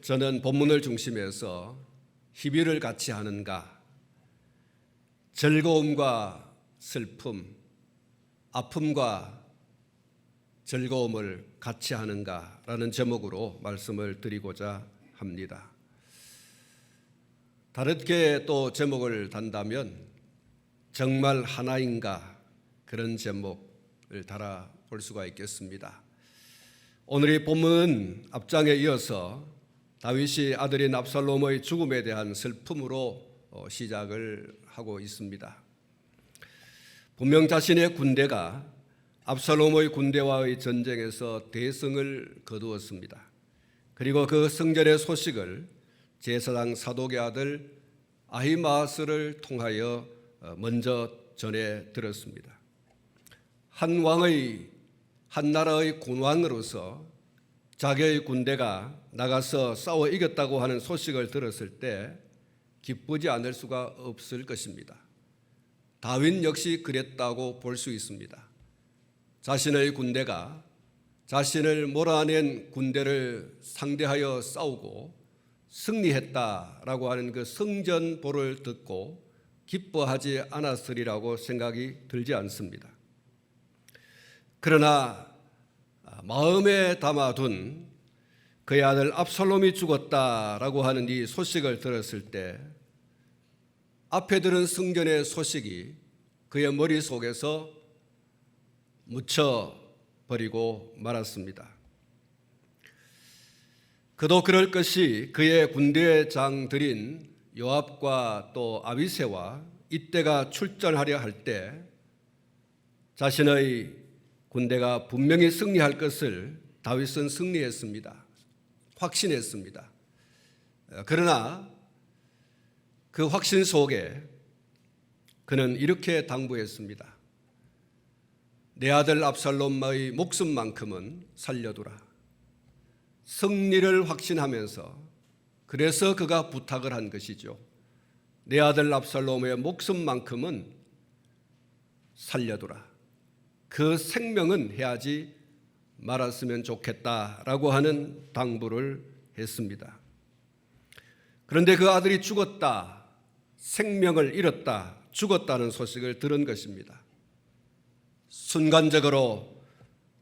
저는 본문을 중심해서 희비를 같이 하는가, 즐거움과 슬픔, 아픔과 즐거움을 같이 하는가라는 제목으로 말씀을 드리고자 합니다. 다르게 또 제목을 단다면 정말 하나인가, 그런 제목을 달아볼 수가 있겠습니다. 오늘의 본문은 앞장에 이어서 다윗이 아들인 압살롬의 죽음에 대한 슬픔으로 시작을 하고 있습니다. 분명 자신의 군대가 압살롬의 군대와의 전쟁에서 대승을 거두었습니다. 그리고 그 승전의 소식을 제사장 사독의 아들 아히마아스를 통하여 먼저 전해 들었습니다. 한 나라의 군왕으로서 자기의 군대가 나가서 싸워 이겼다고 하는 소식을 들었을 때 기쁘지 않을 수가 없을 것입니다. 다윗 역시 그랬다고 볼 수 있습니다. 자신의 군대가 자신을 몰아낸 군대를 상대하여 싸우고 승리했다라고 하는 그 승전보를 듣고 기뻐하지 않았으리라고 생각이 들지 않습니다. 그러나 마음에 담아둔 그의 아들 압살롬이 죽었다라고 하는 이 소식을 들었을 때 앞에 들은 승전의 소식이 그의 머릿속에서 묻혀버리고 말았습니다. 그도 그럴 것이 그의 군대장들인 요압과 또 아비새와 이때가 출전하려 할 때 자신의 군대가 분명히 승리할 것을 다윗은 승리했습니다. 확신했습니다. 그러나 그 확신 속에 그는 이렇게 당부했습니다. 내 아들 압살롬의 목숨만큼은 살려두라. 승리를 확신하면서 그래서 그가 부탁을 한 것이죠. 내 아들 압살롬의 목숨만큼은 살려두라. 그 생명은 해하지 말았으면 좋겠다라고 하는 당부를 했습니다. 그런데 그 아들이 죽었다, 생명을 잃었다, 죽었다는 소식을 들은 것입니다. 순간적으로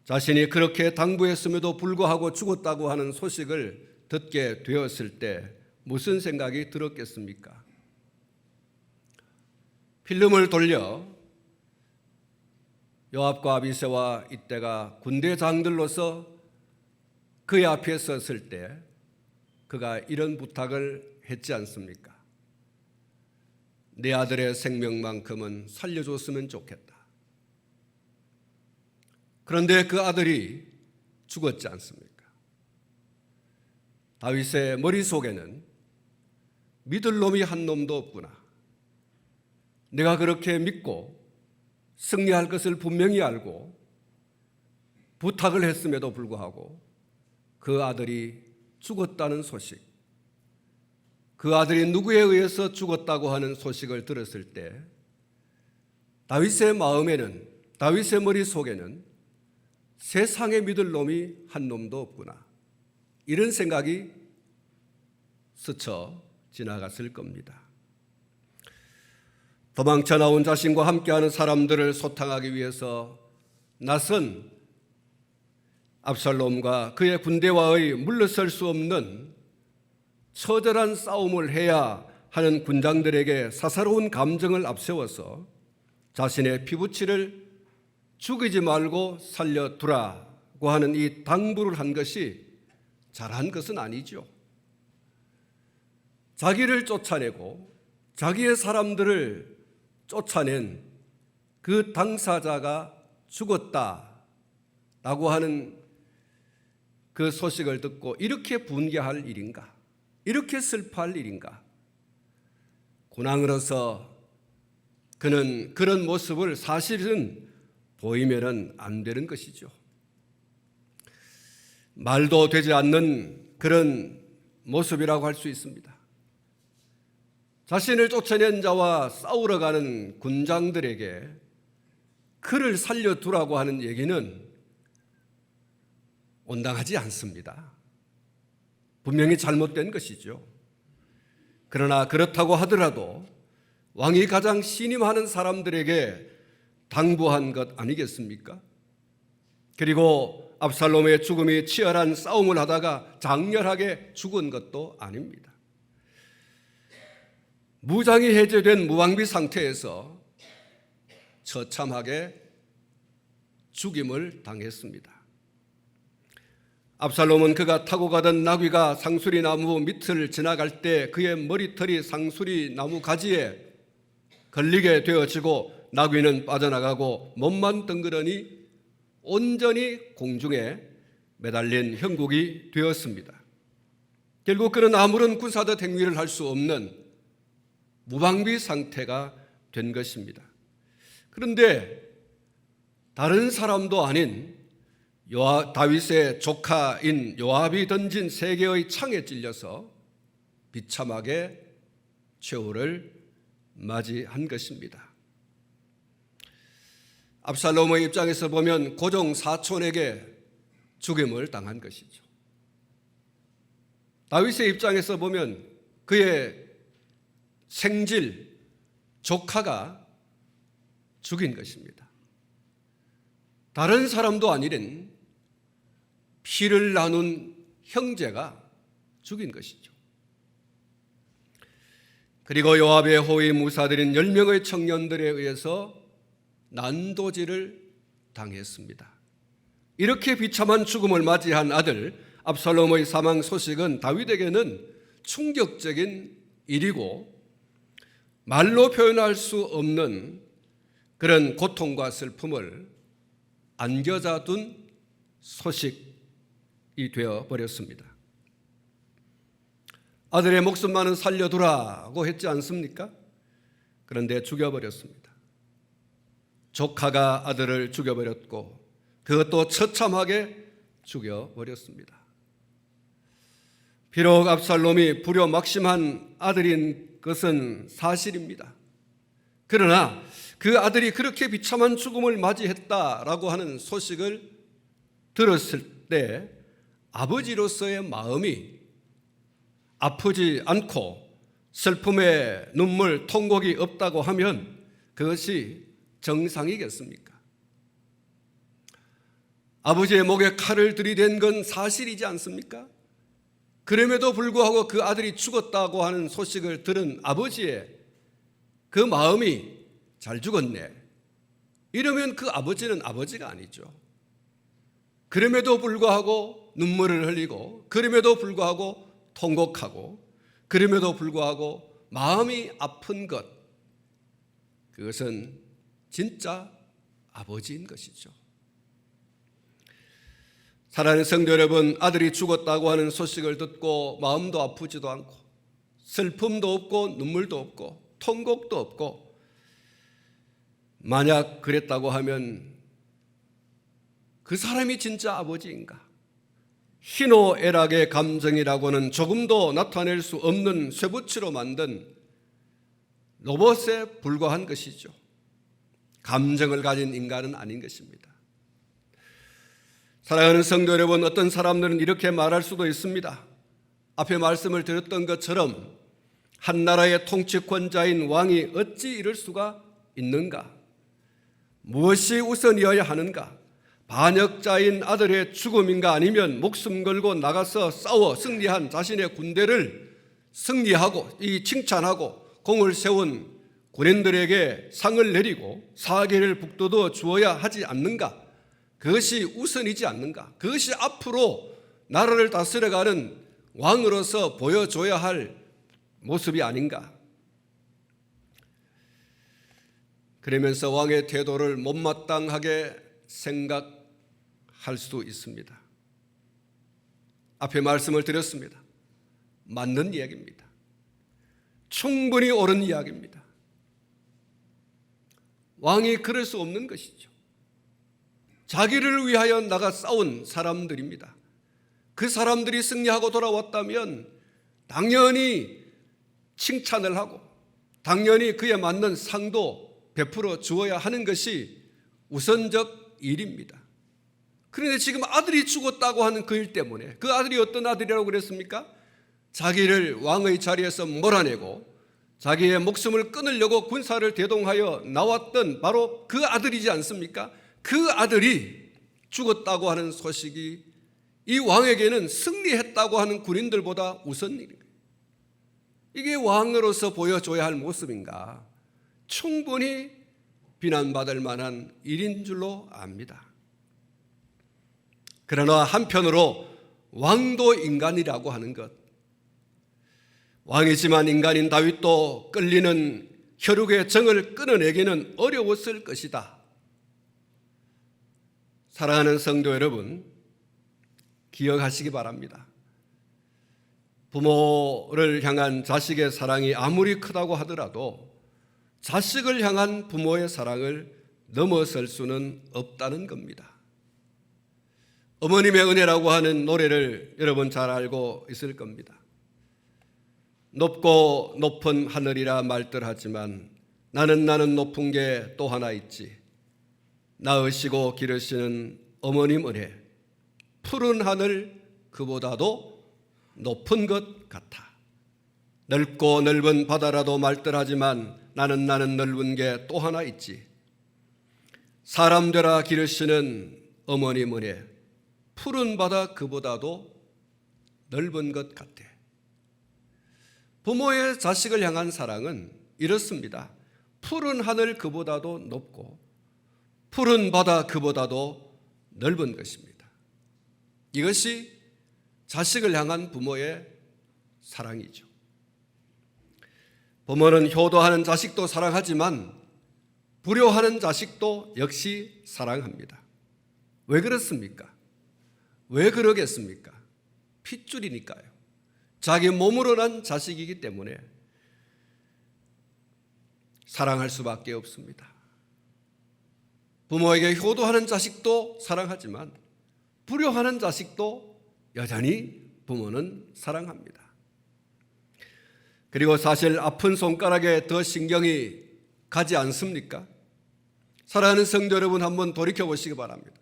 자신이 그렇게 당부했음에도 불구하고 죽었다고 하는 소식을 듣게 되었을 때 무슨 생각이 들었겠습니까? 필름을 돌려 요압과 아비새와 이때가 군대장들로서 그의 앞에 섰을 때 그가 이런 부탁을 했지 않습니까? 내 아들의 생명만큼은 살려줬으면 좋겠다. 그런데 그 아들이 죽었지 않습니까? 다윗의 머릿속에는 믿을 놈이 한 놈도 없구나. 내가 그렇게 믿고 승리할 것을 분명히 알고 부탁을 했음에도 불구하고 그 아들이 죽었다는 소식, 그 아들이 누구에 의해서 죽었다고 하는 소식을 들었을 때 다윗의 마음에는, 다윗의 머릿속에는 세상에 믿을 놈이 한 놈도 없구나, 이런 생각이 스쳐 지나갔을 겁니다. 도망쳐 나온 자신과 함께하는 사람들을 소탕하기 위해서 나선 압살롬과 그의 군대와의 물러설 수 없는 처절한 싸움을 해야 하는 군장들에게 사사로운 감정을 앞세워서 자신의 피부치를 죽이지 말고 살려두라고 하는 이 당부를 한 것이 잘한 것은 아니죠. 자기를 쫓아내고 자기의 사람들을 쫓아낸 그 당사자가 죽었다라고 하는 그 소식을 듣고 이렇게 분개할 일인가? 이렇게 슬퍼할 일인가? 군왕으로서 그는 그런 모습을 사실은 보이면은 안 되는 것이죠. 말도 되지 않는 그런 모습이라고 할 수 있습니다. 자신을 쫓아낸 자와 싸우러 가는 군장들에게 그를 살려두라고 하는 얘기는 온당하지 않습니다. 분명히 잘못된 것이죠. 그러나 그렇다고 하더라도 왕이 가장 신임하는 사람들에게 당부한 것 아니겠습니까? 그리고 압살롬의 죽음이 치열한 싸움을 하다가 장렬하게 죽은 것도 아닙니다. 무장이 해제된 무방비 상태에서 처참하게 죽임을 당했습니다. 압살롬은 그가 타고 가던 나귀가 상수리 나무 밑을 지나갈 때 그의 머리털이 상수리 나무 가지에 걸리게 되어지고 나귀는 빠져나가고 몸만 덩그러니 온전히 공중에 매달린 형국이 되었습니다. 결국 그는 아무런 군사적 행위를 할 수 없는 무방비 상태가 된 것입니다. 그런데 다른 사람도 아닌 다윗의 조카인 요압이 던진 3개의 창에 찔려서 비참하게 최후를 맞이한 것입니다. 압살롬의 입장에서 보면 고종 사촌에게 죽임을 당한 것이죠. 다윗의 입장에서 보면 그의 생질 조카가 죽인 것입니다. 다른 사람도 아니린 피를 나눈 형제가 죽인 것이죠. 그리고 요압의 호위 무사들인 10명의 청년들에 의해서 난도질을 당했습니다. 이렇게 비참한 죽음을 맞이한 아들 압살롬의 사망 소식은 다윗에게는 충격적인 일이고 말로 표현할 수 없는 그런 고통과 슬픔을 안겨자 둔 소식이 되어버렸습니다. 아들의 목숨만은 살려두라고 했지 않습니까? 그런데 죽여버렸습니다. 조카가 아들을 죽여버렸고 그것도 처참하게 죽여버렸습니다. 비록 압살롬이 불효막심한 아들인 것은 사실입니다. 그러나 그 아들이 그렇게 비참한 죽음을 맞이했다라고 하는 소식을 들었을 때 아버지로서의 마음이 아프지 않고 슬픔에 눈물, 통곡이 없다고 하면 그것이 정상이겠습니까? 아버지의 목에 칼을 들이댄 건 사실이지 않습니까? 그럼에도 불구하고 그 아들이 죽었다고 하는 소식을 들은 아버지의 그 마음이 잘 죽었네. 이러면 그 아버지는 아버지가 아니죠. 그럼에도 불구하고 눈물을 흘리고, 그럼에도 불구하고 통곡하고, 그럼에도 불구하고 마음이 아픈 것, 그것은 진짜 아버지인 것이죠. 사랑하는 성도 여러분, 아들이 죽었다고 하는 소식을 듣고 마음도 아프지도 않고 슬픔도 없고 눈물도 없고 통곡도 없고, 만약 그랬다고 하면 그 사람이 진짜 아버지인가? 희노애락의 감정이라고는 조금도 나타낼 수 없는 쇠붙이로 만든 로봇에 불과한 것이죠. 감정을 가진 인간은 아닌 것입니다. 사랑하는 성도 여러분, 어떤 사람들은 이렇게 말할 수도 있습니다. 앞에 말씀을 드렸던 것처럼 한 나라의 통치권자인 왕이 어찌 이럴 수가 있는가? 무엇이 우선이어야 하는가? 반역자인 아들의 죽음인가? 아니면 목숨 걸고 나가서 싸워 승리한 자신의 군대를 승리하고 칭찬하고 공을 세운 군인들에게 상을 내리고 사계를 북돋워 주어야 하지 않는가? 그것이 우선이지 않는가? 그것이 앞으로 나라를 다스려가는 왕으로서 보여줘야 할 모습이 아닌가? 그러면서 왕의 태도를 못마땅하게 생각할 수도 있습니다. 앞에 말씀을 드렸습니다. 맞는 이야기입니다. 충분히 옳은 이야기입니다. 왕이 그럴 수 없는 것이죠. 자기를 위하여 나가 싸운 사람들입니다. 그 사람들이 승리하고 돌아왔다면 당연히 칭찬을 하고 당연히 그에 맞는 상도 베풀어 주어야 하는 것이 우선적 일입니다. 그런데 지금 아들이 죽었다고 하는 그 일 때문에, 그 아들이 어떤 아들이라고 그랬습니까? 자기를 왕의 자리에서 몰아내고 자기의 목숨을 끊으려고 군사를 대동하여 나왔던 바로 그 아들이지 않습니까? 그 아들이 죽었다고 하는 소식이 이 왕에게는 승리했다고 하는 군인들보다 우선 일인 거예요. 이게 왕으로서 보여줘야 할 모습인가? 충분히 비난받을 만한 일인 줄로 압니다. 그러나 한편으로 왕도 인간이라고 하는 것, 왕이지만 인간인 다윗도 끌리는 혈육의 정을 끊어내기는 어려웠을 것이다. 사랑하는 성도 여러분, 기억하시기 바랍니다. 부모를 향한 자식의 사랑이 아무리 크다고 하더라도 자식을 향한 부모의 사랑을 넘어설 수는 없다는 겁니다. 어머님의 은혜라고 하는 노래를 여러분 잘 알고 있을 겁니다. 높고 높은 하늘이라 말들 하지만 나는 높은 게 또 하나 있지. 낳으시고 기르시는 어머님 은혜, 푸른 하늘 그보다도 높은 것 같아. 넓고 넓은 바다라도 말들 하지만 나는 넓은 게 또 하나 있지. 사람 되라 기르시는 어머님 은혜, 푸른 바다 그보다도 넓은 것 같아. 부모의 자식을 향한 사랑은 이렇습니다. 푸른 하늘 그보다도 높고 푸른 바다 그보다도 넓은 것입니다. 이것이 자식을 향한 부모의 사랑이죠. 부모는 효도하는 자식도 사랑하지만 불효하는 자식도 역시 사랑합니다. 왜 그렇습니까? 왜 그러겠습니까? 핏줄이니까요. 자기 몸으로 난 자식이기 때문에 사랑할 수밖에 없습니다. 부모에게 효도하는 자식도 사랑하지만 불효하는 자식도 여전히 부모는 사랑합니다. 그리고 사실 아픈 손가락에 더 신경이 가지 않습니까? 사랑하는 성도 여러분, 한번 돌이켜 보시기 바랍니다.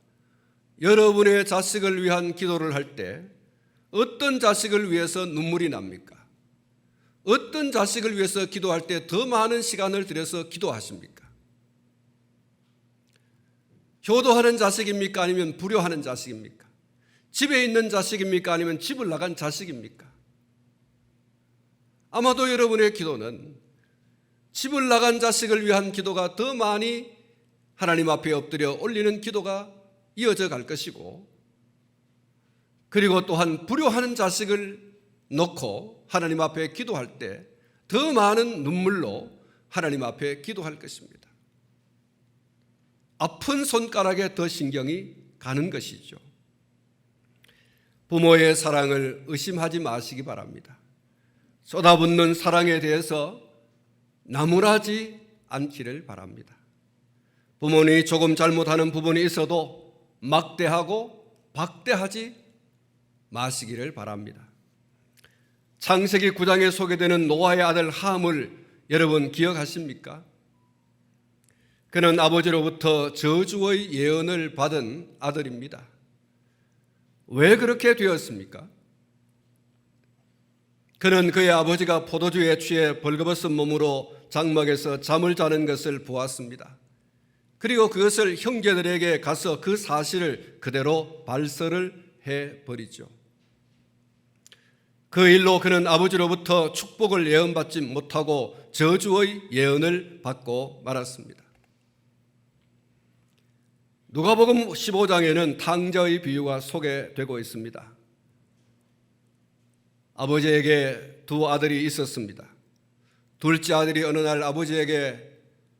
여러분의 자식을 위한 기도를 할 때 어떤 자식을 위해서 눈물이 납니까? 어떤 자식을 위해서 기도할 때 더 많은 시간을 들여서 기도하십니까? 효도하는 자식입니까? 아니면 불효하는 자식입니까? 집에 있는 자식입니까? 아니면 집을 나간 자식입니까? 아마도 여러분의 기도는 집을 나간 자식을 위한 기도가 더 많이 하나님 앞에 엎드려 올리는 기도가 이어져 갈 것이고, 그리고 또한 불효하는 자식을 놓고 하나님 앞에 기도할 때 더 많은 눈물로 하나님 앞에 기도할 것입니다. 아픈 손가락에 더 신경이 가는 것이죠. 부모의 사랑을 의심하지 마시기 바랍니다. 쏟아붓는 사랑에 대해서 나무라지 않기를 바랍니다. 부모님이 조금 잘못하는 부분이 있어도 막대하고 박대하지 마시기를 바랍니다. 창세기 9장에 소개되는 노아의 아들 함을 여러분 기억하십니까? 그는 아버지로부터 저주의 예언을 받은 아들입니다. 왜 그렇게 되었습니까? 그는 그의 아버지가 포도주에 취해 벌거벗은 몸으로 장막에서 잠을 자는 것을 보았습니다. 그리고 그것을 형제들에게 가서 그 사실을 그대로 발설을 해버리죠. 그 일로 그는 아버지로부터 축복을 예언받지 못하고 저주의 예언을 받고 말았습니다. 누가복음 15장에는 탕자의 비유가 소개되고 있습니다. 아버지에게 두 아들이 있었습니다. 둘째 아들이 어느 날 아버지에게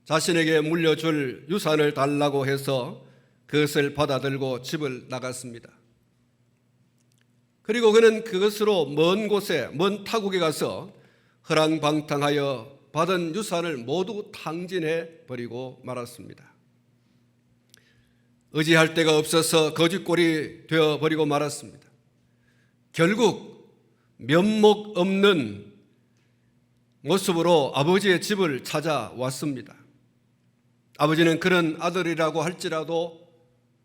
자신에게 물려줄 유산을 달라고 해서 그것을 받아들고 집을 나갔습니다. 그리고 그는 그것으로 먼 곳에, 먼 타국에 가서 허랑방탕하여 받은 유산을 모두 탕진해 버리고 말았습니다. 의지할 데가 없어서 거짓골이 되어버리고 말았습니다. 결국 면목 없는 모습으로 아버지의 집을 찾아왔습니다. 아버지는 그런 아들이라고 할지라도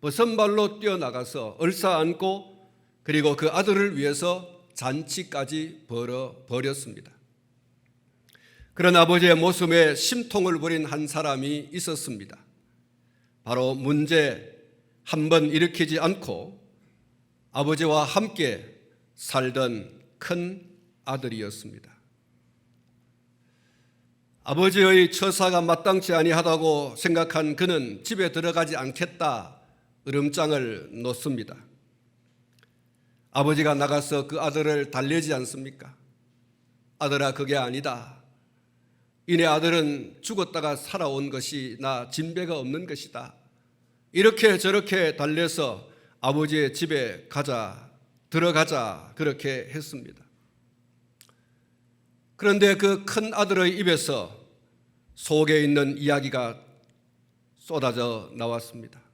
버선발로 뛰어나가서 얼싸안고 그리고 그 아들을 위해서 잔치까지 벌였습니다. 그런 아버지의 모습에 심통을 부린 한 사람이 있었습니다. 바로 문제 한 번 일으키지 않고 아버지와 함께 살던 큰 아들이었습니다. 아버지의 처사가 마땅치 아니하다고 생각한 그는 집에 들어가지 않겠다 으름장을 놓습니다. 아버지가 나가서 그 아들을 달래지 않습니까? 아들아, 그게 아니다. 이내 아들은 죽었다가 살아온 것이나 진배가 없는 것이다. 이렇게 저렇게 달래서 아버지의 집에 들어가자 그렇게 했습니다. 그런데 그 큰 아들의 입에서 속에 있는 이야기가 쏟아져 나왔습니다.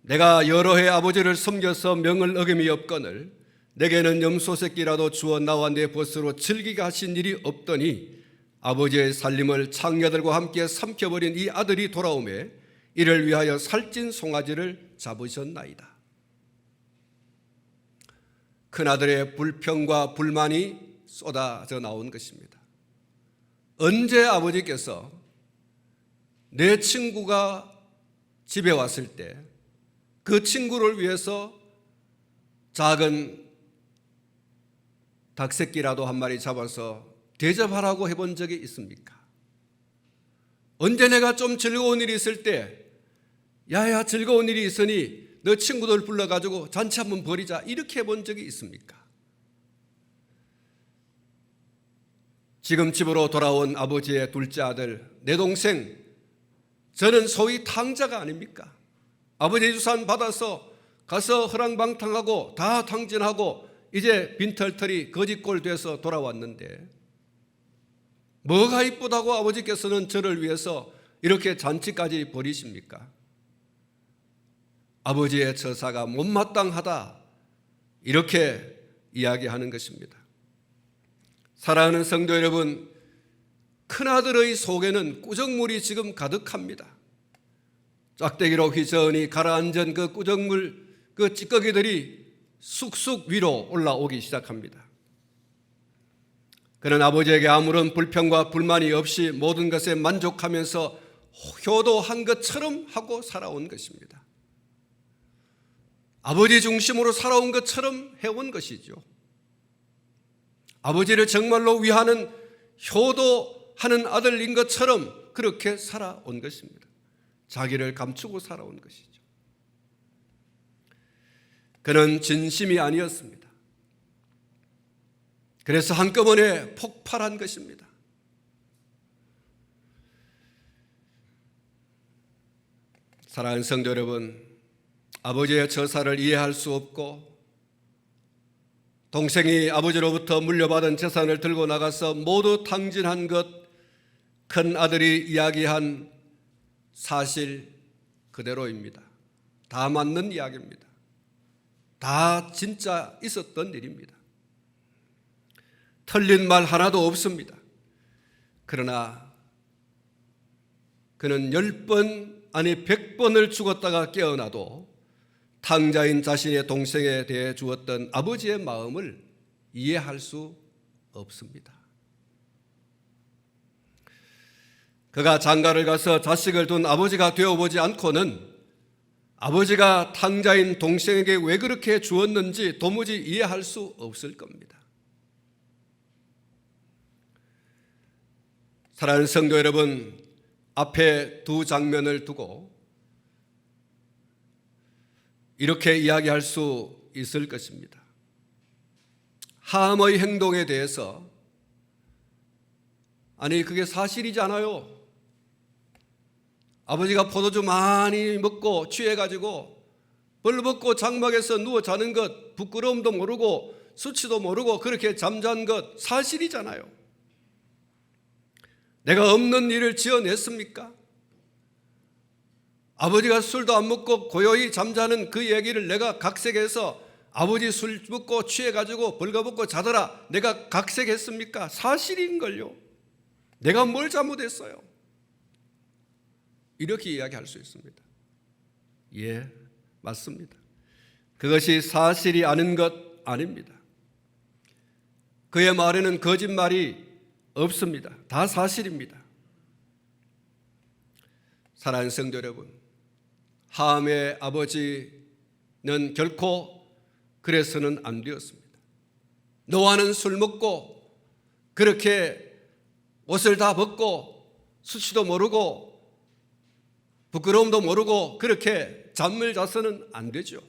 내가 여러 해 아버지를 섬겨서 명을 어김이 없거늘 내게는 염소 새끼라도 주어 나와 내 벗으로 즐기게 하신 일이 없더니 아버지의 살림을 창녀들과 함께 삼켜버린 이 아들이 돌아오매 이를 위하여 살찐 송아지를 잡으셨나이다. 큰아들의 불평과 불만이 쏟아져 나온 것입니다. 언제 아버지께서 내 친구가 집에 왔을 때 그 친구를 위해서 작은 닭새끼라도 한 마리 잡아서 대접하라고 해본 적이 있습니까? 언제 내가 좀 즐거운 일이 있을 때 야야 즐거운 일이 있으니 너 친구들 불러가지고 잔치 한번 벌이자 이렇게 해본 적이 있습니까? 지금 집으로 돌아온 아버지의 둘째 아들, 내 동생, 저는 소위 탕자가 아닙니까? 아버지 유산 받아서 가서 허랑방탕하고 다 탕진하고 이제 빈털털이 거지꼴 돼서 돌아왔는데 뭐가 이쁘다고 아버지께서는 저를 위해서 이렇게 잔치까지 벌이십니까? 아버지의 처사가 못마땅하다 이렇게 이야기하는 것입니다. 사랑하는 성도 여러분, 큰아들의 속에는 꾸정물이 지금 가득합니다. 짝대기로 휘저으니 가라앉은 그 꾸정물, 그 찌꺼기들이 쑥쑥 위로 올라오기 시작합니다. 그는 아버지에게 아무런 불평과 불만이 없이 모든 것에 만족하면서 효도한 것처럼 하고 살아온 것입니다. 아버지 중심으로 살아온 것처럼 해온 것이죠. 아버지를 정말로 위하는 효도하는 아들인 것처럼 그렇게 살아온 것입니다. 자기를 감추고 살아온 것이죠. 그는 진심이 아니었습니다. 그래서 한꺼번에 폭발한 것입니다. 사랑하는 성도 여러분, 아버지의 처사를 이해할 수 없고 동생이 아버지로부터 물려받은 재산을 들고 나가서 모두 탕진한 것, 큰 아들이 이야기한 사실 그대로입니다. 다 맞는 이야기입니다. 다 진짜 있었던 일입니다. 틀린 말 하나도 없습니다. 그러나 그는 10번 아니 100번을 죽었다가 깨어나도 탕자인 자신의 동생에 대해 주었던 아버지의 마음을 이해할 수 없습니다. 그가 장가를 가서 자식을 둔 아버지가 되어보지 않고는 아버지가 탕자인 동생에게 왜 그렇게 주었는지 도무지 이해할 수 없을 겁니다. 사랑하는 성도 여러분, 앞에 두 장면을 두고 이렇게 이야기할 수 있을 것입니다. 함의 행동에 대해서 아니 그게 사실이잖아요. 아버지가 포도주 많이 먹고 취해가지고 벌벗고 장막에서 누워 자는 것 부끄러움도 모르고 수치도 모르고 그렇게 잠잔 것 사실이잖아요. 내가 없는 일을 지어냈습니까? 아버지가 술도 안 먹고 고요히 잠자는 그 얘기를 내가 각색해서 아버지 술 먹고 취해가지고 벌거벗고 자더라 내가 각색했습니까? 사실인걸요. 내가 뭘 잘못했어요? 이렇게 이야기할 수 있습니다. 예, 맞습니다. 그것이 사실이 아닌 것 아닙니다. 그의 말에는 거짓말이 없습니다. 다 사실입니다. 사랑하는 성도 여러분, 함의 아버지는 결코 그래서는 안 되었습니다. 노아는 술 먹고 그렇게 옷을 다 벗고 수치도 모르고 부끄러움도 모르고 그렇게 잠을 자서는 안 되죠.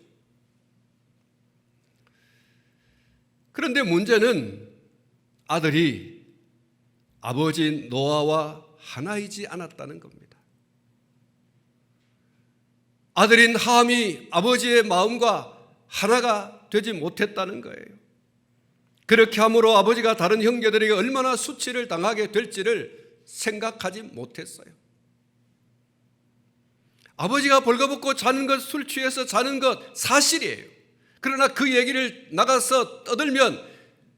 그런데 문제는 아들이 아버지 노아와 하나이지 않았다는 겁니다. 아들인 함이 아버지의 마음과 하나가 되지 못했다는 거예요. 그렇게 함으로 아버지가 다른 형제들에게 얼마나 수치를 당하게 될지를 생각하지 못했어요. 아버지가 벌거벗고 자는 것, 술 취해서 자는 것 사실이에요. 그러나 그 얘기를 나가서 떠들면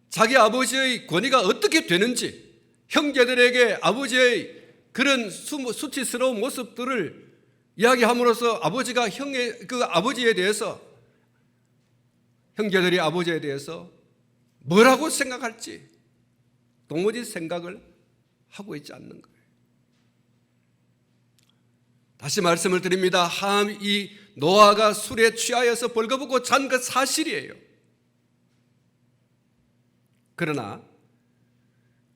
자기 아버지의 권위가 어떻게 되는지, 형제들에게 아버지의 그런 수치스러운 모습들을 이야기함으로써 아버지가 그 아버지에 대해서, 형제들이 아버지에 대해서 뭐라고 생각할지 도무지 생각을 하고 있지 않는 거예요. 다시 말씀을 드립니다. 이 노아가 술에 취하여서 벌거벗고 잔 것 사실이에요. 그러나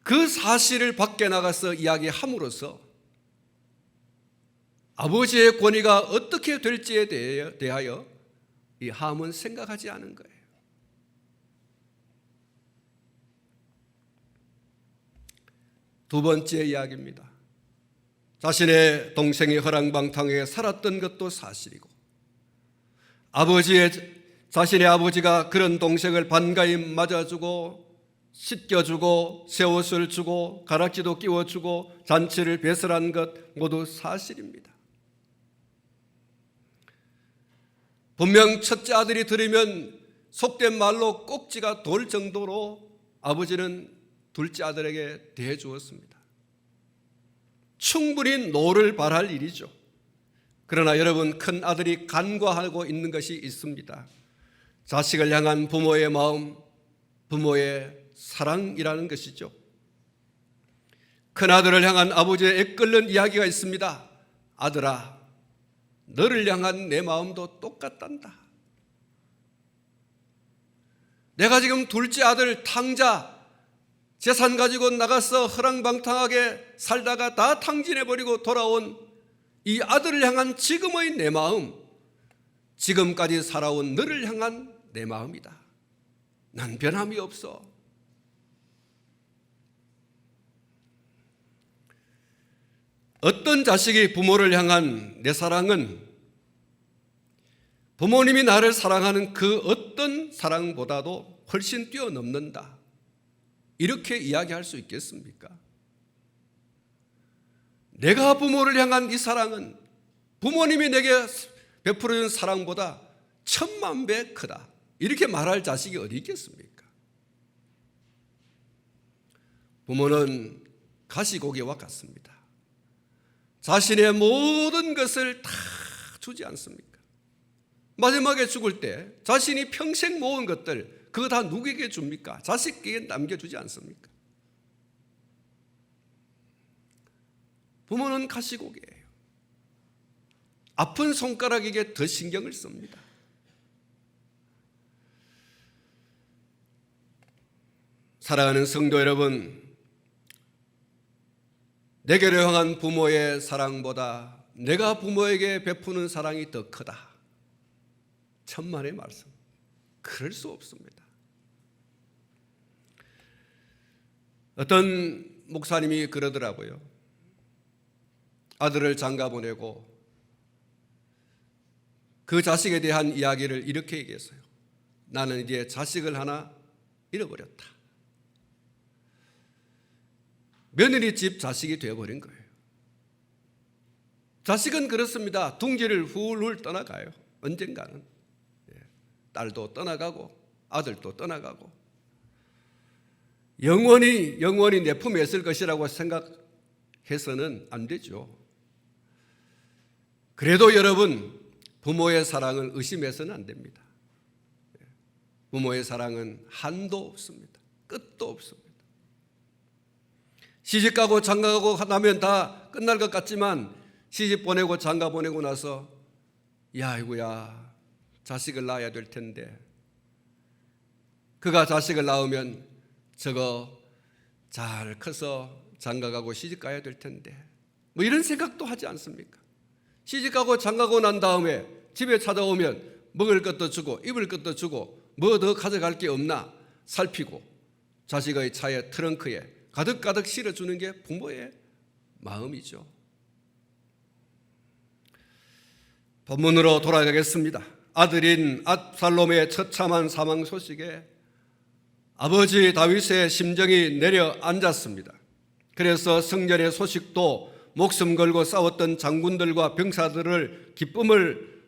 그 사실을 밖에 나가서 이야기함으로써 아버지의 권위가 어떻게 될지에 대하여 이 함은 생각하지 않은 거예요. 두 번째 이야기입니다. 자신의 동생이 허랑방탕하게 살았던 것도 사실이고, 자신의 아버지가 그런 동생을 반가이 맞아주고 씻겨주고 새 옷을 주고 가락지도 끼워주고 잔치를 배설한 것 모두 사실입니다. 분명 첫째 아들이 들으면 속된 말로 꼭지가 돌 정도로 아버지는 둘째 아들에게 대해 주었습니다. 충분히 노를 발할 일이죠. 그러나 여러분, 큰 아들이 간과하고 있는 것이 있습니다. 자식을 향한 부모의 마음, 부모의 사랑이라는 것이죠. 큰 아들을 향한 아버지의 애끓는 이야기가 있습니다. 아들아, 너를 향한 내 마음도 똑같단다. 내가 지금 둘째 아들 탕자, 재산 가지고 나가서 허랑방탕하게 살다가 다 탕진해버리고 돌아온 이 아들을 향한 지금의 내 마음, 지금까지 살아온 너를 향한 내 마음이다. 난 변함이 없어. 어떤 자식이 부모를 향한 내 사랑은 부모님이 나를 사랑하는 그 어떤 사랑보다도 훨씬 뛰어넘는다. 이렇게 이야기할 수 있겠습니까? 내가 부모를 향한 이 사랑은 부모님이 내게 베풀어준 사랑보다 10,000배 크다. 이렇게 말할 자식이 어디 있겠습니까? 부모는 가시고기와 같습니다. 자신의 모든 것을 다 주지 않습니까? 마지막에 죽을 때 자신이 평생 모은 것들 그거 다 누구에게 줍니까? 자식에게 남겨주지 않습니까? 부모는 가시고기예요. 아픈 손가락에게 더 신경을 씁니다. 사랑하는 성도 여러분, 내게로 향한 부모의 사랑보다 내가 부모에게 베푸는 사랑이 더 크다. 천만의 말씀. 그럴 수 없습니다. 어떤 목사님이 그러더라고요. 아들을 장가 보내고 그 자식에 대한 이야기를 이렇게 얘기했어요. 나는 이제 자식을 하나 잃어버렸다. 며느리 집 자식이 되어버린 거예요. 자식은 그렇습니다. 둥지를 훌훌 떠나가요. 언젠가는. 딸도 떠나가고 아들도 떠나가고 영원히 내 품에 있을 것이라고 생각해서는 안 되죠. 그래도 여러분, 부모의 사랑을 의심해서는 안 됩니다. 부모의 사랑은 한도 없습니다. 끝도 없습니다. 시집 가고 장가 가고 나면 다 끝날 것 같지만 시집 보내고 장가 보내고 나서 야 아이고야 자식을 낳아야 될 텐데 그가 자식을 낳으면 저거 잘 커서 장가 가고 시집 가야 될 텐데 뭐 이런 생각도 하지 않습니까? 시집 가고 장가 가고 난 다음에 집에 찾아오면 먹을 것도 주고 입을 것도 주고 뭐 더 가져갈 게 없나 살피고 자식의 차에 트렁크에 가득가득 실어주는 게 부모의 마음이죠. 본문으로 돌아가겠습니다. 아들인 압살롬의 처참한 사망 소식에 아버지 다윗의 심정이 내려앉았습니다. 그래서 성전의 소식도 목숨 걸고 싸웠던 장군들과 병사들을 기쁨을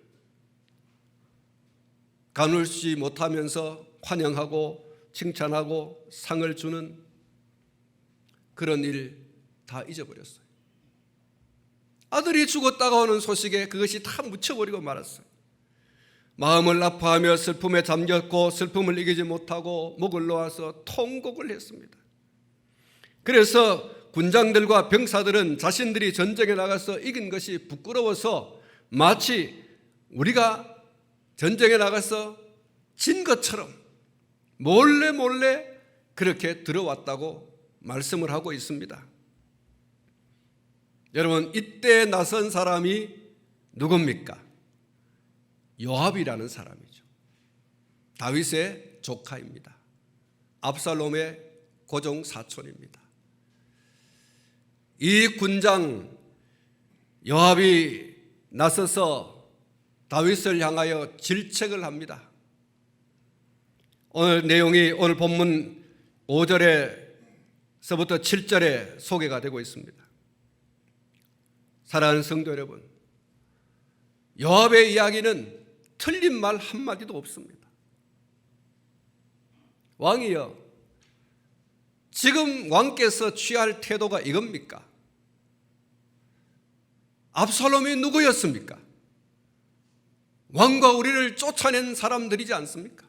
가눌지 못하면서 환영하고 칭찬하고 상을 주는 그런 일 다 잊어버렸어요. 아들이 죽었다가 오는 소식에 그것이 다 묻혀버리고 말았어요. 마음을 아파하며 슬픔에 잠겼고 슬픔을 이기지 못하고 목을 놓아서 통곡을 했습니다. 그래서 군장들과 병사들은 자신들이 전쟁에 나가서 이긴 것이 부끄러워서 마치 우리가 전쟁에 나가서 진 것처럼 몰래 그렇게 들어왔다고 말씀을 하고 있습니다. 여러분, 이때 나선 사람이 누굽니까? 요압이라는 사람이죠. 다윗의 조카입니다. 압살롬의 고종 사촌입니다. 이 군장 요압이 나서서 다윗을 향하여 질책을 합니다. 오늘 내용이 오늘 본문 5절에서부터 7절에 소개가 되고 있습니다. 사랑하는 성도 여러분, 요압의 이야기는 틀린 말 한마디도 없습니다. 왕이여, 지금 왕께서 취할 태도가 이겁니까? 압살롬이 누구였습니까? 왕과 우리를 쫓아낸 사람들이지 않습니까?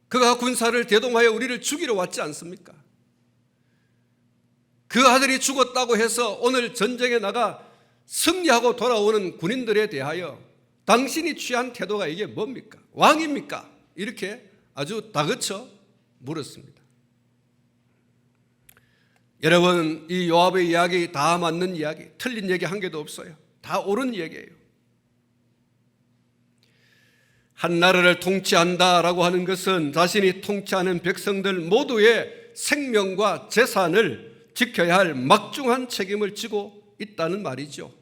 그가 군사를 대동하여 우리를 죽이러 왔지 않습니까? 그 아들이 죽었다고 해서 오늘 전쟁에 나가 승리하고 돌아오는 군인들에 대하여 당신이 취한 태도가 이게 뭡니까? 왕입니까? 이렇게 아주 다그쳐 물었습니다. 여러분, 이 요압의 이야기 다 맞는 이야기, 틀린 얘기 한 개도 없어요. 다 옳은 얘기예요. 한 나라를 통치한다라고 하는 것은 자신이 통치하는 백성들 모두의 생명과 재산을 지켜야 할 막중한 책임을 지고 있다는 말이죠.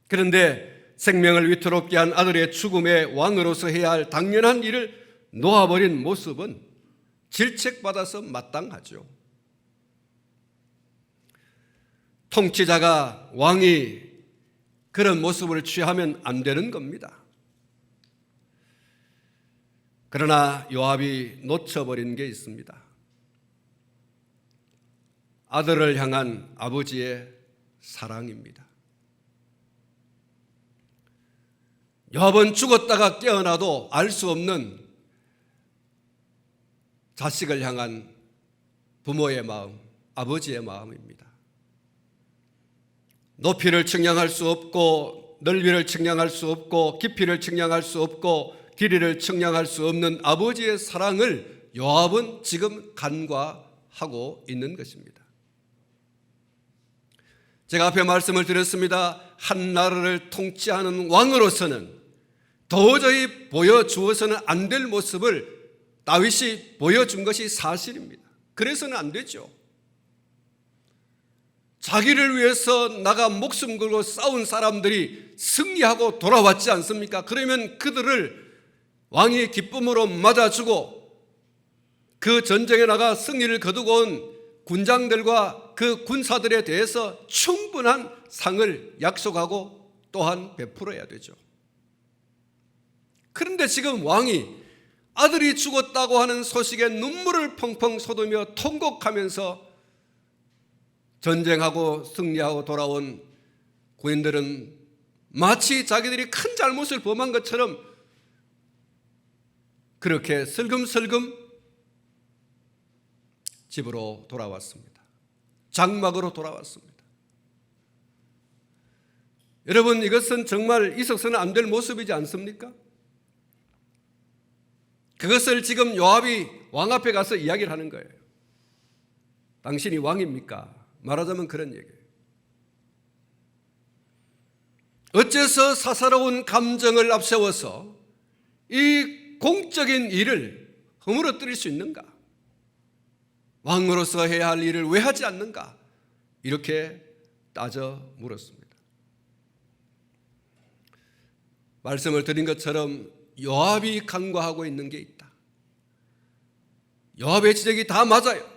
그런데 생명을 위태롭게 한 아들의 죽음에 왕으로서 해야 할 당연한 일을 놓아버린 모습은 질책받아서 마땅하죠. 통치자가 왕이 그런 모습을 취하면 안 되는 겁니다. 그러나 요압이 놓쳐버린 게 있습니다. 아들을 향한 아버지의 사랑입니다. 요압은 죽었다가 깨어나도 알 수 없는 자식을 향한 부모의 마음, 아버지의 마음입니다. 높이를 측량할 수 없고 넓이를 측량할 수 없고 깊이를 측량할 수 없고 길이를 측량할 수 없는 아버지의 사랑을 요압은 지금 간과하고 있는 것입니다. 제가 앞에 말씀을 드렸습니다. 한 나라를 통치하는 왕으로서는 도저히 보여주어서는 안 될 모습을 다윗이 보여준 것이 사실입니다. 그래서는 안 되죠. 자기를 위해서 나가 목숨 걸고 싸운 사람들이 승리하고 돌아왔지 않습니까? 그러면 그들을 왕이 기쁨으로 맞아주고 그 전쟁에 나가 승리를 거두고 온 군장들과 그 군사들에 대해서 충분한 상을 약속하고 또한 베풀어야 되죠. 그런데 지금 왕이 아들이 죽었다고 하는 소식에 눈물을 펑펑 쏟으며 통곡하면서 전쟁하고 승리하고 돌아온 군인들은 마치 자기들이 큰 잘못을 범한 것처럼 그렇게 슬금슬금 집으로 돌아왔습니다. 장막으로 돌아왔습니다. 여러분, 이것은 정말 있어서는 안 될 모습이지 않습니까? 그것을 지금 요압이 왕 앞에 가서 이야기를 하는 거예요. 당신이 왕입니까? 말하자면 그런 얘기예요. 어째서 사사로운 감정을 앞세워서 이 공적인 일을 허물어뜨릴 수 있는가? 왕으로서 해야 할 일을 왜 하지 않는가? 이렇게 따져 물었습니다. 말씀을 드린 것처럼 요압이 간과하고 있는 게 있다. 요압의 지적이 다 맞아요.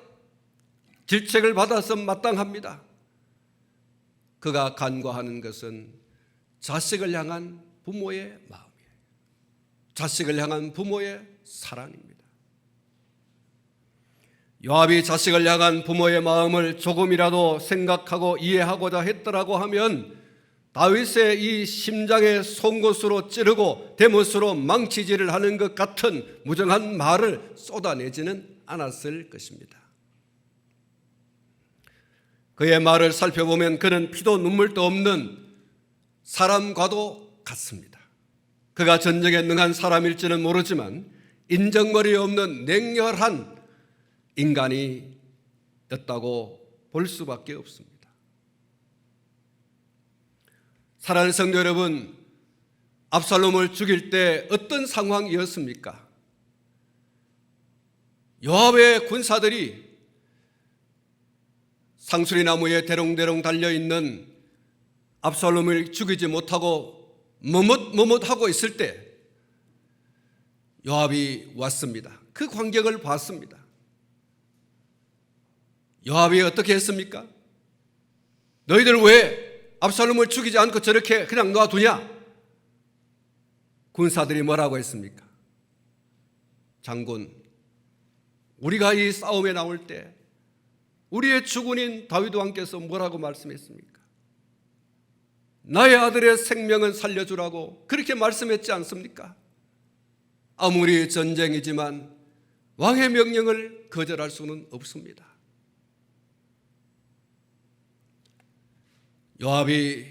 질책을 받아서 마땅합니다. 그가 간과하는 것은 자식을 향한 부모의 마음이에요. 자식을 향한 부모의 사랑입니다. 요압이 자식을 향한 부모의 마음을 조금이라도 생각하고 이해하고자 했더라고 하면 다윗의 이 심장의 송곳으로 찌르고 대못으로 망치질을 하는 것 같은 무정한 말을 쏟아내지는 않았을 것입니다. 그의 말을 살펴보면 그는 피도 눈물도 없는 사람과도 같습니다. 그가 전쟁에 능한 사람일지는 모르지만 인정머리 없는 냉혈한 인간이었다고 볼 수밖에 없습니다. 사랑하는 성도 여러분, 압살롬을 죽일 때 어떤 상황이었습니까? 요압의 군사들이 상수리나무에 대롱대롱 달려있는 압살롬을 죽이지 못하고 머뭇머뭇하고 있을 때 요압이 왔습니다. 그 광경을 봤습니다. 요압이 어떻게 했습니까? 너희들 왜 압살롬을 죽이지 않고 저렇게 그냥 놔두냐? 군사들이 뭐라고 했습니까? 장군, 우리가 이 싸움에 나올 때 우리의 주군인 다윗 왕께서 뭐라고 말씀했습니까? 나의 아들의 생명은 살려주라고 그렇게 말씀했지 않습니까? 아무리 전쟁이지만 왕의 명령을 거절할 수는 없습니다. 요압이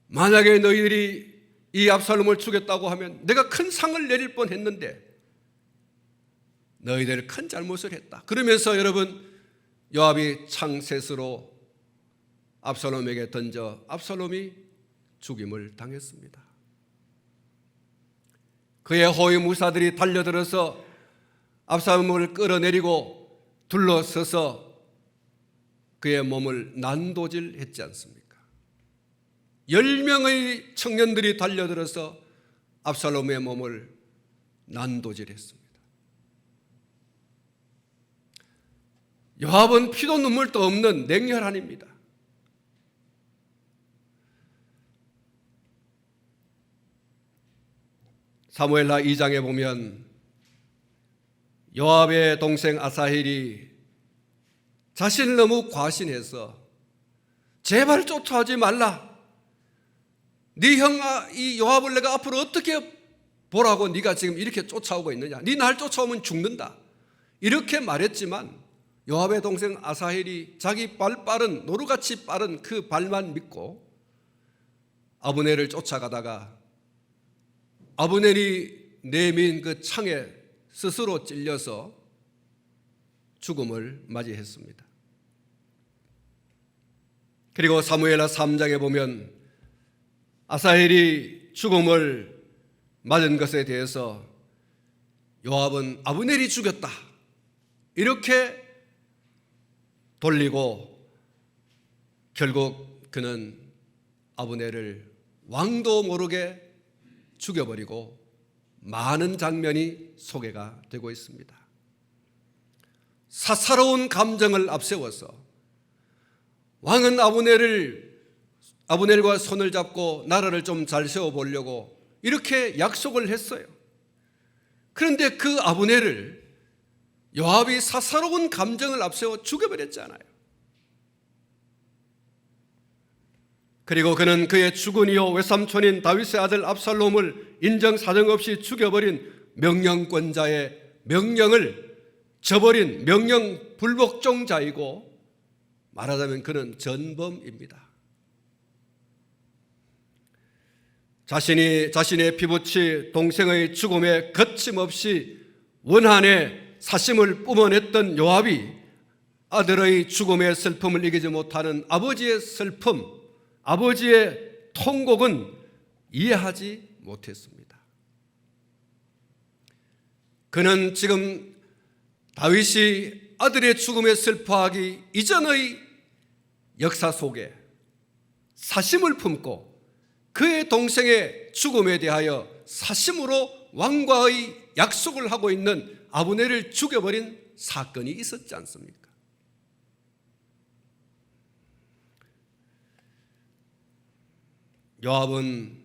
만약에 너희들이 이 압살롬을 죽였다고 하면 내가 큰 상을 내릴 뻔했는데 너희들 큰 잘못을 했다. 그러면서 여러분, 요압이 창셋으로 압살롬에게 던져 압살롬이 죽임을 당했습니다. 그의 호위무사들이 달려들어서 압살롬을 끌어내리고 둘러서서 그의 몸을 난도질했지 않습니까? 10명의 청년들이 달려들어서 압살롬의 몸을 난도질했습니다. 요압은 피도 눈물도 없는 냉혈한입니다. 사무엘하 2장에 보면 요압의 동생 아사헬이 자신을 너무 과신해서 제발 쫓아오지 말라. 네 형 이 요압을 내가 앞으로 어떻게 보라고 네가 지금 이렇게 쫓아오고 있느냐. 네 날 쫓아오면 죽는다. 이렇게 말했지만 요압의 동생 아사헬이 자기 빠른 노루같이 빠른 그 발만 믿고 아브넬을 쫓아가다가 아브넬이 내민 그 창에 스스로 찔려서 죽음을 맞이했습니다. 그리고 사무엘하 3장에 보면 아사헬이 죽음을 맞은 것에 대해서 요압은 아브넬이 죽였다 이렇게 돌리고 결국 그는 아브넬을 왕도 모르게 죽여버리고 많은 장면이 소개가 되고 있습니다. 사사로운 감정을 앞세워서 왕은 아브넬과 손을 잡고 나라를 좀 잘 세워보려고 이렇게 약속을 했어요. 그런데 그 아브넬을 요압이 사사로운 감정을 앞세워 죽여버렸잖아요. 그리고 그는 그의 죽은 이후 외삼촌인 다윗의 아들 압살롬을 인정사정 없이 죽여버린 명령권자의 명령을 저버린 명령 불복종자이고, 말하자면 그는 전범입니다. 자신의 피부치 동생의 죽음에 거침없이 원한의 사심을 뿜어냈던 요압이 아들의 죽음의 슬픔을 이기지 못하는 아버지의 슬픔, 아버지의 통곡은 이해하지 못했습니다. 그는 지금 다윗이 아들의 죽음에 슬퍼하기 이전의 역사 속에 사심을 품고 그의 동생의 죽음에 대하여 사심으로 왕과의 약속을 하고 있는 아브넬을 죽여버린 사건이 있었지 않습니까? 요압은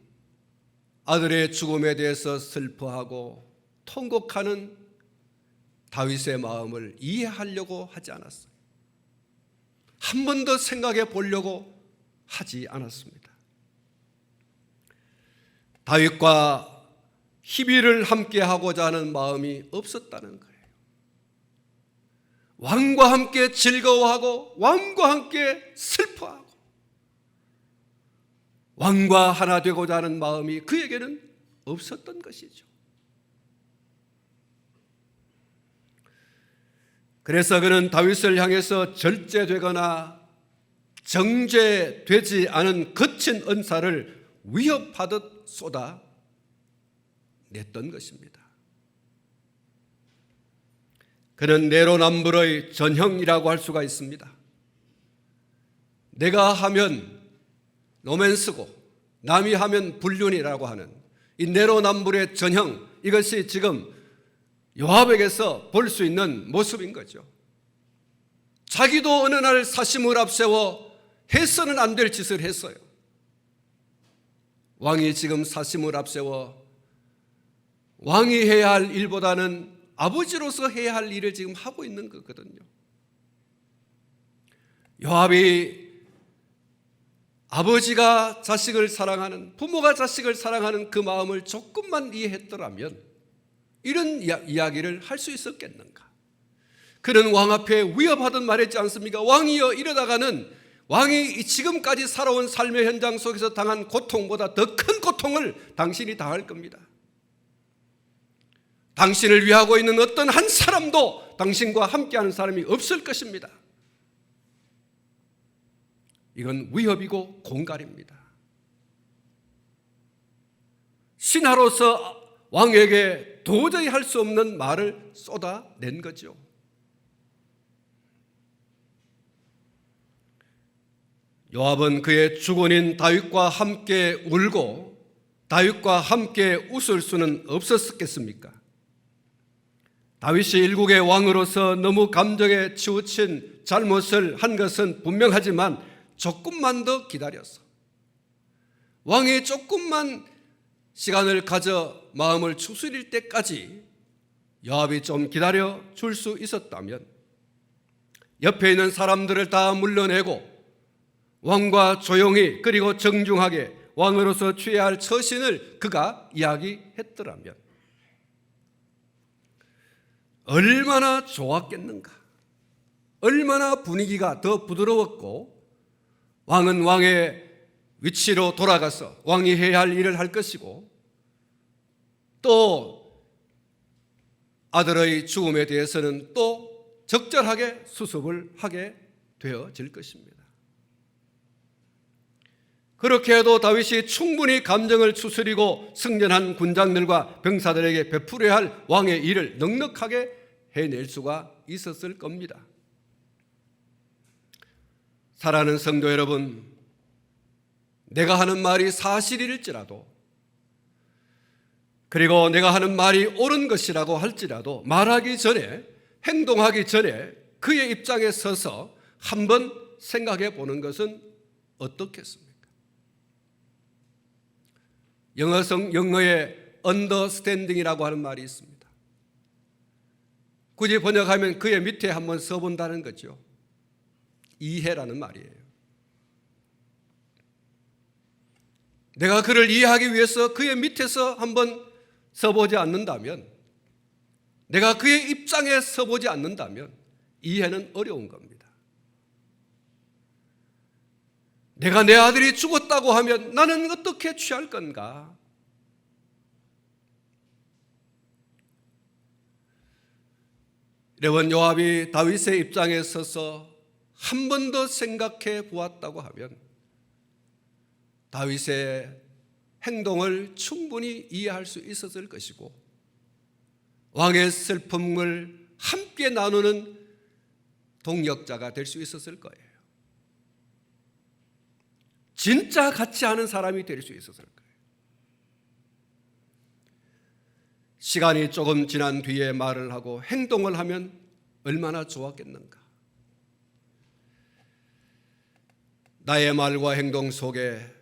아들의 죽음에 대해서 슬퍼하고 통곡하는 다윗의 마음을 이해하려고 하지 않았어요. 한 번 더 생각해 보려고 하지 않았습니다. 다윗과 희비를 함께 하고자 하는 마음이 없었다는 거예요. 왕과 함께 즐거워하고 왕과 함께 슬퍼하고 왕과 하나 되고자 하는 마음이 그에게는 없었던 것이죠. 그래서 그는 다윗을 향해서 절제되거나 정죄되지 않은 거친 은사를 위협하듯 쏟아냈던 것입니다. 그는 내로남불의 전형이라고 할 수가 있습니다. 내가 하면 로맨스고 남이 하면 불륜이라고 하는 이 내로남불의 전형, 이것이 지금 요압에게서 볼 수 있는 모습인 거죠. 자기도 어느 날 사심을 앞세워 해서는 안 될 짓을 했어요. 왕이 지금 사심을 앞세워 왕이 해야 할 일보다는 아버지로서 해야 할 일을 지금 하고 있는 거거든요. 요압이 아버지가 자식을 사랑하는, 부모가 자식을 사랑하는 그 마음을 조금만 이해했더라면 이런 이야기를 할 수 있었겠는가? 그는 왕 앞에 위협하던 말했지 않습니까? 왕이여, 이러다가는 왕이 지금까지 살아온 삶의 현장 속에서 당한 고통보다 더 큰 고통을 당신이 당할 겁니다. 당신을 위하고 있는 어떤 한 사람도 당신과 함께하는 사람이 없을 것입니다. 이건 위협이고 공갈입니다. 신하로서 왕에게 도저히 할 수 없는 말을 쏟아낸 거죠. 요압은 그의 주군인 다윗과 함께 울고 다윗과 함께 웃을 수는 없었겠습니까? 다윗이 일국의 왕으로서 너무 감정에 치우친 잘못을 한 것은 분명하지만 조금만 더 기다려서, 왕이 조금만 시간을 가져 마음을 추스릴 때까지 요압이 좀 기다려 줄 수 있었다면 옆에 있는 사람들을 다 물러내고 왕과 조용히 그리고 정중하게 왕으로서 취해야 할 처신을 그가 이야기했더라면 얼마나 좋았겠는가. 얼마나 분위기가 더 부드러웠고 왕은 왕의 위치로 돌아가서 왕이 해야 할 일을 할 것이고 또 아들의 죽음에 대해서는 또 적절하게 수습을 하게 되어질 것입니다. 그렇게 해도 다윗이 충분히 감정을 추스리고 승전한 군장들과 병사들에게 베풀어야 할 왕의 일을 넉넉하게 해낼 수가 있었을 겁니다. 사랑하는 성도 여러분, 내가 하는 말이 사실일지라도 그리고 내가 하는 말이 옳은 것이라고 할지라도 말하기 전에, 행동하기 전에 그의 입장에 서서 한번 생각해 보는 것은 어떻겠습니까? 영어에 understanding이라고 하는 말이 있습니다. 굳이 번역하면 그의 밑에 한번 써본다는 거죠. 이해라는 말이에요. 내가 그를 이해하기 위해서 그의 밑에서 한번 서보지 않는다면, 내가 그의 입장에 서보지 않는다면 이해는 어려운 겁니다. 내가 내 아들이 죽었다고 하면 나는 어떻게 취할 건가? 여러분, 요압이 다윗의 입장에 서서 한 번 더 생각해 보았다고 하면 다윗의 행동을 충분히 이해할 수 있었을 것이고, 왕의 슬픔을 함께 나누는 동역자가 될 수 있었을 거예요. 진짜 같이 하는 사람이 될 수 있었을 거예요. 시간이 조금 지난 뒤에 말을 하고 행동을 하면 얼마나 좋았겠는가. 나의 말과 행동 속에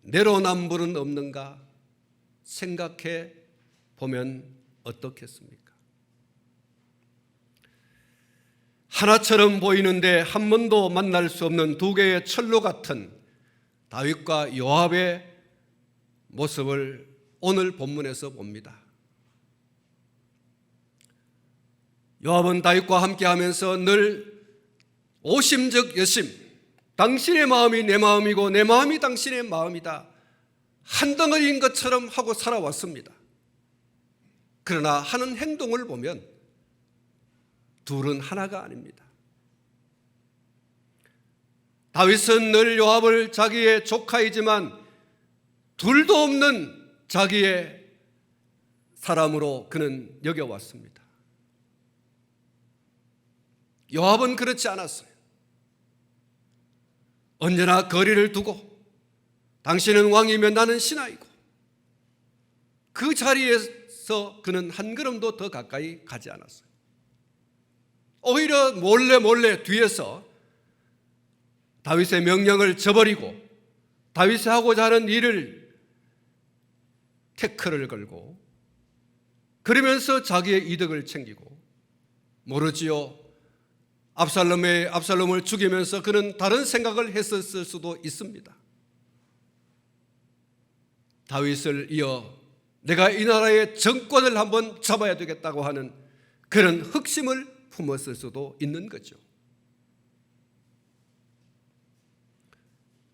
내로남불은 없는가 생각해 보면 어떻겠습니까? 하나처럼 보이는데 한 번도 만날 수 없는 두 개의 철로 같은 다윗과 요압의 모습을 오늘 본문에서 봅니다. 요압은 다윗과 함께하면서 늘 오심즉 여심, 당신의 마음이 내 마음이고 내 마음이 당신의 마음이다, 한 덩어리인 것처럼 하고 살아왔습니다. 그러나 하는 행동을 보면 둘은 하나가 아닙니다. 다윗은 늘 요압을 자기의 조카이지만 둘도 없는 자기의 사람으로 그는 여겨왔습니다. 요압은 그렇지 않았어요. 언제나 거리를 두고 당신은 왕이면 나는 신하이고, 그 자리에서 그는 한 걸음도 더 가까이 가지 않았어요. 오히려 몰래 뒤에서 다윗의 명령을 저버리고 다윗이 하고자 하는 일을 태클을 걸고, 그러면서 자기의 이득을 챙기고, 모르지요, 압살롬을 죽이면서 그는 다른 생각을 했었을 수도 있습니다. 다윗을 이어 내가 이 나라의 정권을 한번 잡아야 되겠다고 하는 그런 흑심을 품었을 수도 있는 거죠.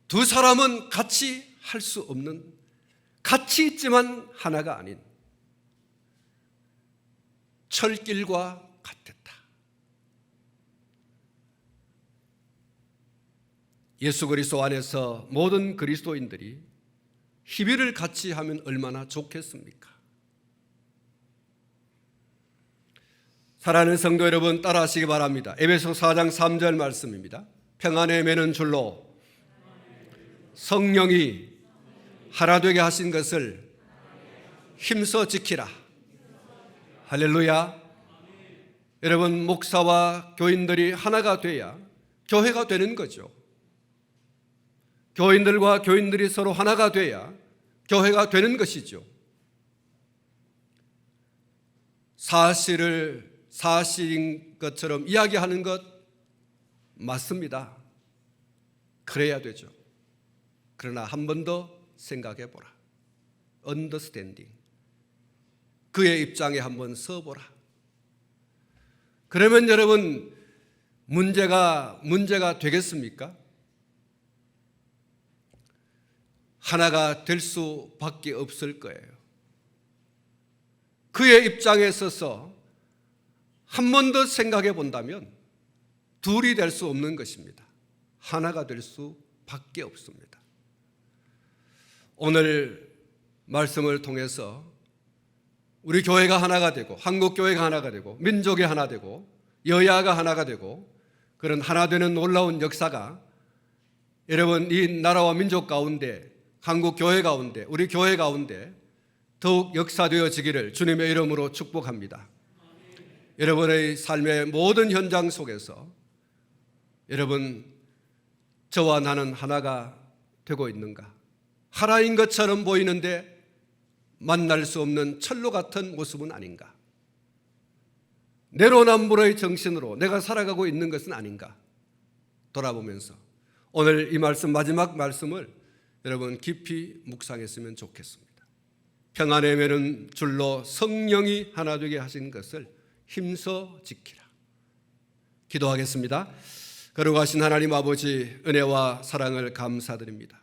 두 사람은 같이 할 수 없는, 같이 있지만 하나가 아닌 철길과 같았다. 예수 그리스도 안에서 모든 그리스도인들이 희비를 같이 하면 얼마나 좋겠습니까? 사랑하는 성도 여러분, 따라하시기 바랍니다. 에베소 4장 3절 말씀입니다. 평안에 매는 줄로 성령이 하나 되게 하신 것을 힘써 지키라. 할렐루야. 여러분, 목사와 교인들이 하나가 돼야 교회가 되는 거죠. 교인들과 교인들이 서로 하나가 돼야 교회가 되는 것이죠. 사실인 것처럼 이야기하는 것 맞습니다. 그래야 되죠. 그러나 한 번 더 생각해 보라. 언더스탠딩. 그의 입장에 한번 서보라. 그러면 여러분, 문제가 되겠습니까? 하나가 될 수밖에 없을 거예요. 그의 입장에 서서 한 번 더 생각해 본다면 둘이 될 수 없는 것입니다. 하나가 될 수밖에 없습니다. 오늘 말씀을 통해서 우리 교회가 하나가 되고, 한국 교회가 하나가 되고, 민족이 하나 되고, 여야가 하나가 되고, 그런 하나 되는 놀라운 역사가 여러분 이 나라와 민족 가운데, 한국 교회 가운데, 우리 교회 가운데 더욱 역사되어지기를 주님의 이름으로 축복합니다. 여러분의 삶의 모든 현장 속에서 여러분, 저와 나는 하나가 되고 있는가? 하나인 것처럼 보이는데 만날 수 없는 철로 같은 모습은 아닌가? 내로남불의 정신으로 내가 살아가고 있는 것은 아닌가? 돌아보면서 오늘 이 말씀, 마지막 말씀을 여러분 깊이 묵상했으면 좋겠습니다. 평안의 매는 줄로 성령이 하나 되게 하신 것을 힘써 지키라. 기도하겠습니다. 거룩하신 하나님 아버지, 은혜와 사랑을 감사드립니다.